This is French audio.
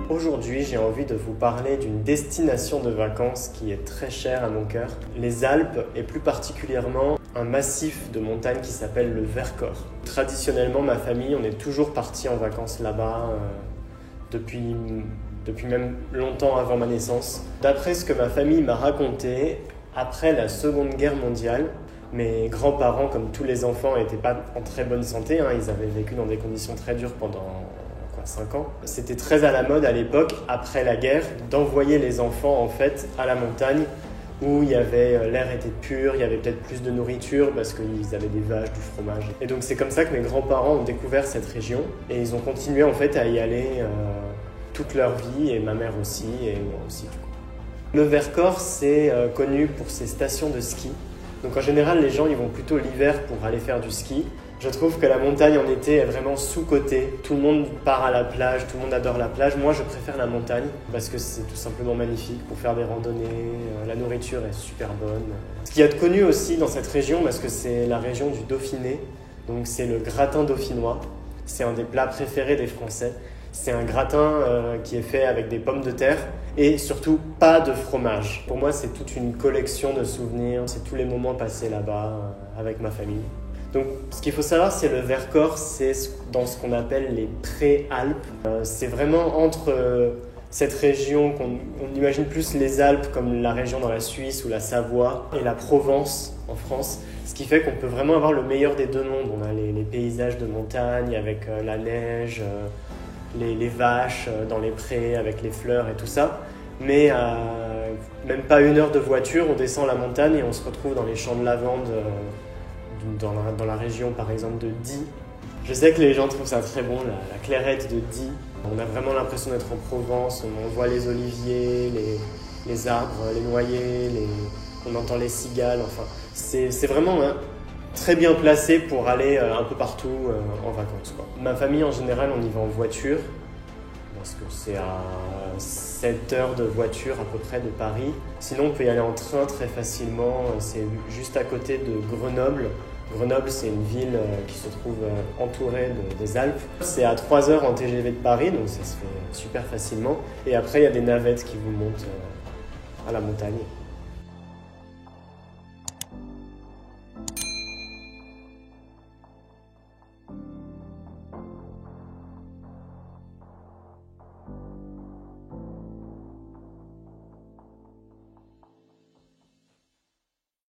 Aujourd'hui, j'ai envie de vous parler d'une destination de vacances qui est très chère à mon cœur. Les Alpes et plus particulièrement un massif de montagnes qui s'appelle le Vercors. Traditionnellement, ma famille, on est toujours parti en vacances là-bas depuis même longtemps avant ma naissance. D'après ce que ma famille m'a raconté, après la Seconde Guerre mondiale, mes grands-parents, comme tous les enfants, n'étaient pas en très bonne santé. Ils avaient vécu dans des conditions très dures pendant 5 ans. C'était très à la mode à l'époque, après la guerre, d'envoyer les enfants en fait à la montagne où l'air était pur, il y avait peut-être plus de nourriture parce qu'ils avaient des vaches, du fromage. Et donc c'est comme ça que mes grands-parents ont découvert cette région et ils ont continué en fait à y aller toute leur vie, et ma mère aussi et moi aussi du coup. Le Vercors, c'est connu pour ses stations de ski. Donc en général, les gens ils vont plutôt l'hiver pour aller faire du ski. Je trouve que la montagne en été est vraiment sous-cotée. Tout le monde part à la plage, tout le monde adore la plage. Moi, je préfère la montagne parce que c'est tout simplement magnifique pour faire des randonnées. La nourriture est super bonne. Ce qu'il y a de connu aussi dans cette région, parce que c'est la région du Dauphiné, donc c'est le gratin dauphinois. C'est un des plats préférés des Français. C'est un gratin qui est fait avec des pommes de terre et surtout pas de fromage. Pour moi, c'est toute une collection de souvenirs. C'est tous les moments passés là-bas avec ma famille. Donc, ce qu'il faut savoir, c'est le Vercors, c'est dans ce qu'on appelle les pré-Alpes. C'est vraiment entre cette région on imagine plus les Alpes comme la région dans la Suisse ou la Savoie et la Provence en France. Ce qui fait qu'on peut vraiment avoir le meilleur des deux mondes. On a les paysages de montagne avec la neige, les vaches dans les prés avec les fleurs et tout ça. Mais même pas 1 heure de voiture, on descend la montagne et on se retrouve dans les champs de lavande dans la région par exemple de Die. Je sais que les gens trouvent ça très bon, la clairette de Die. On a vraiment l'impression d'être en Provence, on voit les oliviers, les arbres, les noyers, on entend les cigales, enfin c'est vraiment très bien placé pour aller un peu partout en vacances, quoi. Ma famille en général on y va en voiture parce que c'est à 7 heures de voiture à peu près de Paris. Sinon on peut y aller en train très facilement, c'est juste à côté de Grenoble. Grenoble, c'est une ville qui se trouve entourée des Alpes. C'est à 3 heures en TGV de Paris, donc ça se fait super facilement. Et après, il y a des navettes qui vous montent à la montagne.